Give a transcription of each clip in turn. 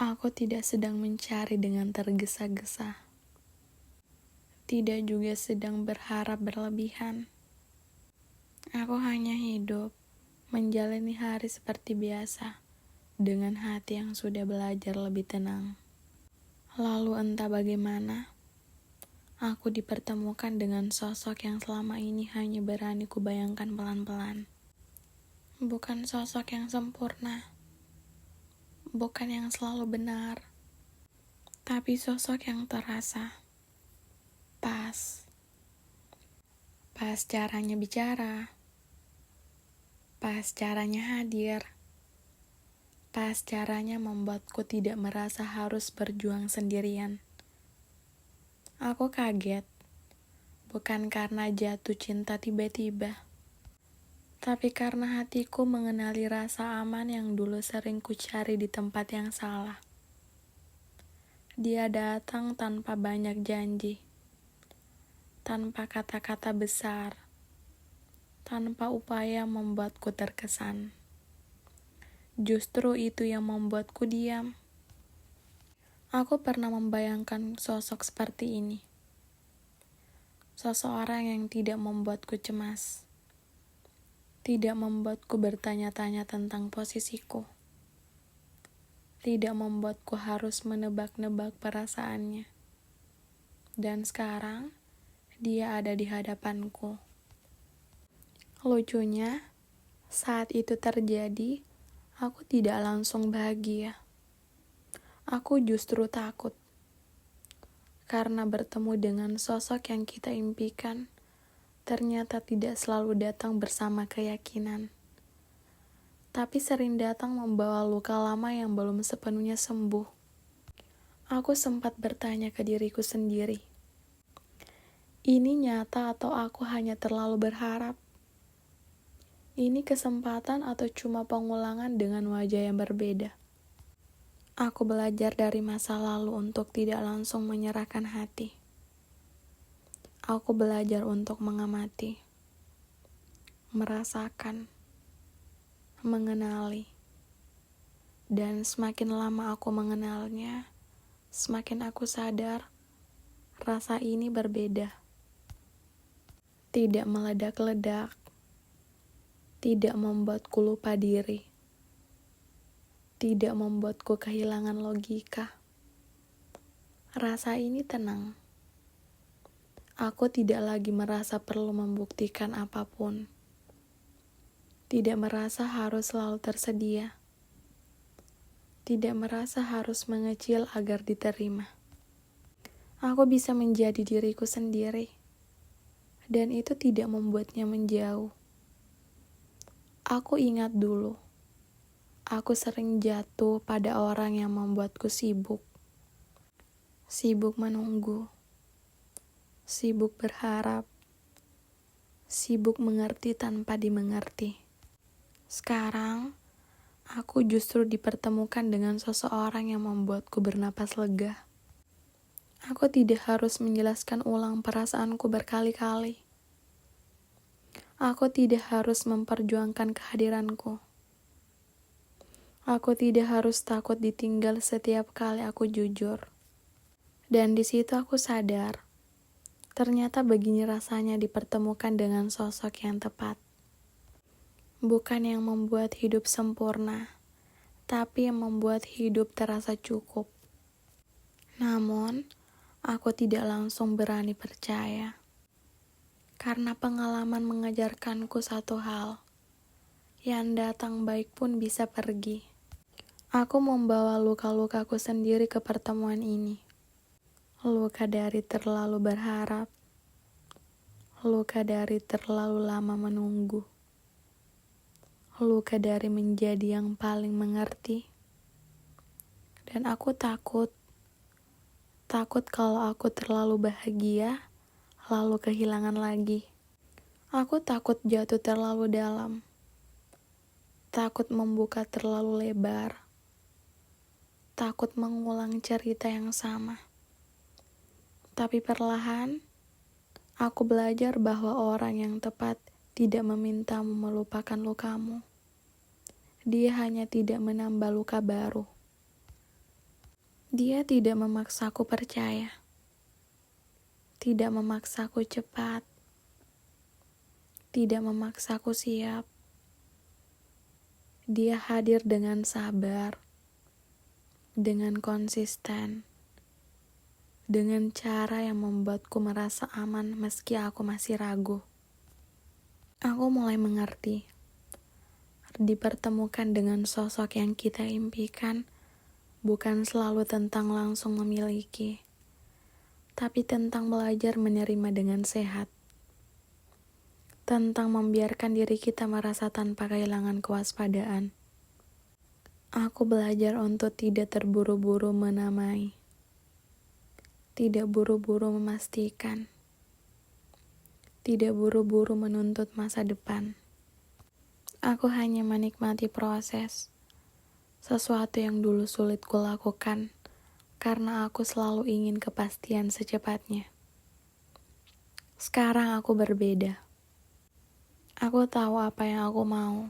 Aku tidak sedang mencari dengan tergesa-gesa. Tidak juga sedang berharap berlebihan. Aku hanya hidup, menjalani hari seperti biasa, dengan hati yang sudah belajar lebih tenang. Lalu entah bagaimana, aku dipertemukan dengan sosok yang selama ini hanya berani kubayangkan pelan-pelan. Bukan sosok yang sempurna, bukan yang selalu benar, tapi sosok yang terasa pas. Pas caranya bicara, pas caranya hadir, pas caranya membuatku tidak merasa harus berjuang sendirian. Aku kaget, bukan karena jatuh cinta tiba-tiba, tapi karena hatiku mengenali rasa aman yang dulu sering kucari di tempat yang salah. Dia datang tanpa banyak janji, tanpa kata-kata besar, tanpa upaya membuatku terkesan. Justru itu yang membuatku diam. Aku pernah membayangkan sosok seperti ini. Seseorang yang tidak membuatku cemas, tidak membuatku bertanya-tanya tentang posisiku, tidak membuatku harus menebak-nebak perasaannya. Dan sekarang, dia ada di hadapanku. Lucunya, saat itu terjadi, aku tidak langsung bahagia. Aku justru takut. Karena bertemu dengan sosok yang kita impikan, ternyata tidak selalu datang bersama keyakinan. Tapi sering datang membawa luka lama yang belum sepenuhnya sembuh. Aku sempat bertanya ke diriku sendiri, ini nyata atau aku hanya terlalu berharap? Ini kesempatan atau cuma pengulangan dengan wajah yang berbeda? Aku belajar dari masa lalu untuk tidak langsung menyerahkan hati. Aku belajar untuk mengamati, merasakan, mengenali. Dan semakin lama aku mengenalnya, semakin aku sadar rasa ini berbeda. Tidak meledak-ledak, tidak membuatku lupa diri, tidak membuatku kehilangan logika. Rasa ini tenang. Aku tidak lagi merasa perlu membuktikan apapun. Tidak merasa harus selalu tersedia. Tidak merasa harus mengecil agar diterima. Aku bisa menjadi diriku sendiri. Dan itu tidak membuatnya menjauh. Aku ingat dulu. Aku sering jatuh pada orang yang membuatku sibuk. Sibuk menunggu. Sibuk berharap. Sibuk mengerti tanpa dimengerti. Sekarang, aku justru dipertemukan dengan seseorang yang membuatku bernapas lega. Aku tidak harus menjelaskan ulang perasaanku berkali-kali. Aku tidak harus memperjuangkan kehadiranku. Aku tidak harus takut ditinggal setiap kali aku jujur. Dan di situ aku sadar, ternyata begini rasanya dipertemukan dengan sosok yang tepat. Bukan yang membuat hidup sempurna, tapi yang membuat hidup terasa cukup. Namun, aku tidak langsung berani percaya. Karena pengalaman mengajarkanku satu hal, yang datang baik pun bisa pergi. Aku membawa luka-lukaku sendiri ke pertemuan ini. Luka dari terlalu berharap, luka dari terlalu lama menunggu, luka dari menjadi yang paling mengerti. Dan aku takut kalau aku terlalu bahagia, lalu kehilangan lagi. Aku takut jatuh terlalu dalam, takut membuka terlalu lebar, takut mengulang cerita yang sama. Tapi perlahan, aku belajar bahwa orang yang tepat tidak memintamu melupakan lukamu. Dia hanya tidak menambah luka baru. Dia tidak memaksaku percaya, tidak memaksaku cepat, tidak memaksaku siap. Dia hadir dengan sabar, dengan konsisten, dengan cara yang membuatku merasa aman meski aku masih ragu. Aku mulai mengerti, dipertemukan dengan sosok yang kita impikan bukan selalu tentang langsung memiliki, tapi tentang belajar menerima dengan sehat. Tentang membiarkan diri kita merasa tanpa kehilangan kewaspadaan. Aku belajar untuk tidak terburu-buru menamai, tidak buru-buru memastikan, tidak buru-buru menuntut masa depan. Aku hanya menikmati proses, sesuatu yang dulu sulit kulakukan karena aku selalu ingin kepastian secepatnya. Sekarang aku berbeda. Aku tahu apa yang aku mau.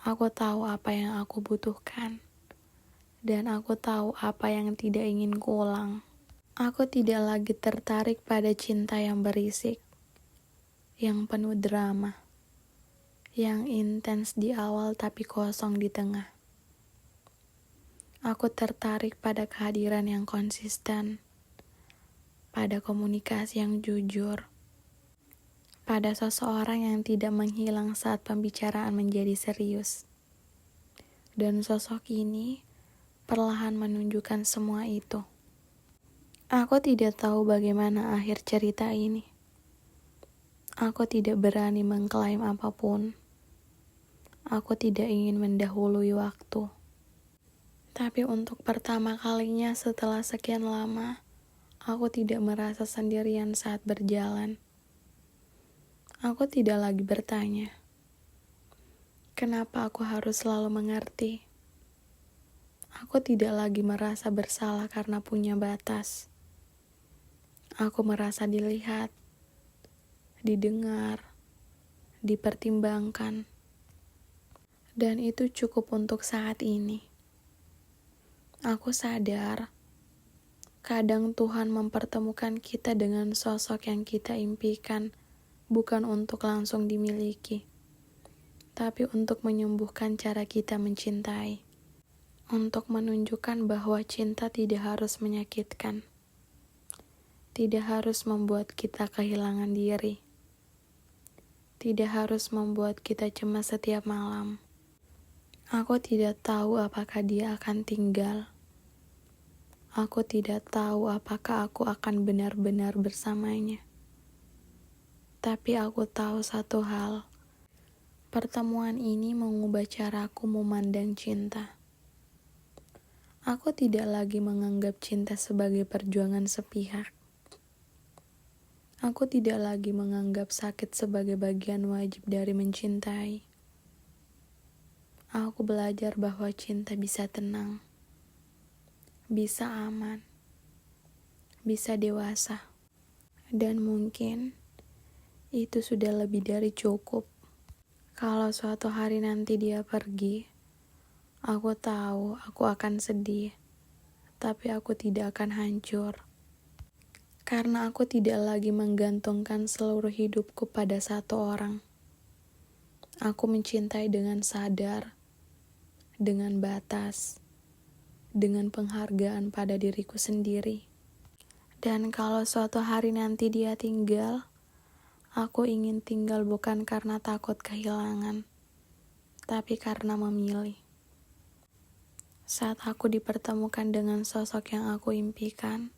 Aku tahu apa yang aku butuhkan. Dan aku tahu apa yang tidak ingin kuulang. Aku tidak lagi tertarik pada cinta yang berisik, yang penuh drama, yang intens di awal tapi kosong di tengah. Aku tertarik pada kehadiran yang konsisten, pada komunikasi yang jujur, pada seseorang yang tidak menghilang saat pembicaraan menjadi serius. Dan sosok ini perlahan menunjukkan semua itu. Aku tidak tahu bagaimana akhir cerita ini. Aku tidak berani mengklaim apapun. Aku tidak ingin mendahului waktu. Tapi untuk pertama kalinya setelah sekian lama, aku tidak merasa sendirian saat berjalan. Aku tidak lagi bertanya, kenapa aku harus selalu mengerti? Aku tidak lagi merasa bersalah karena punya batas. Aku merasa dilihat, didengar, dipertimbangkan. Dan itu cukup untuk saat ini. Aku sadar, kadang Tuhan mempertemukan kita dengan sosok yang kita impikan, bukan untuk langsung dimiliki, tapi untuk menyembuhkan cara kita mencintai, untuk menunjukkan bahwa cinta tidak harus menyakitkan, tidak harus membuat kita kehilangan diri, tidak harus membuat kita cemas setiap malam. Aku tidak tahu apakah dia akan tinggal. Aku tidak tahu apakah aku akan benar-benar bersamanya. Tapi aku tahu satu hal. Pertemuan ini mengubah caraku memandang cinta. Aku tidak lagi menganggap cinta sebagai perjuangan sepihak. Aku tidak lagi menganggap sakit sebagai bagian wajib dari mencintai. Aku belajar bahwa cinta bisa tenang, bisa aman, bisa dewasa, dan mungkin itu sudah lebih dari cukup. Kalau suatu hari nanti dia pergi, aku tahu aku akan sedih, tapi aku tidak akan hancur. Karena aku tidak lagi menggantungkan seluruh hidupku pada satu orang. Aku mencintai dengan sadar, dengan batas, dengan penghargaan pada diriku sendiri. Dan kalau suatu hari nanti dia tinggal, aku ingin tinggal bukan karena takut kehilangan, tapi karena memilih. Saat aku dipertemukan dengan sosok yang aku impikan,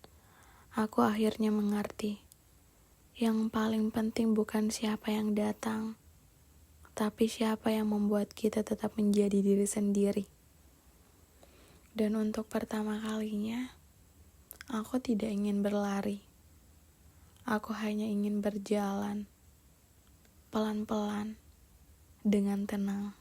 aku akhirnya mengerti. Yang paling penting bukan siapa yang datang, tapi siapa yang membuat kita tetap menjadi diri sendiri. Dan untuk pertama kalinya, aku tidak ingin berlari. Aku hanya ingin berjalan, pelan-pelan, dengan tenang.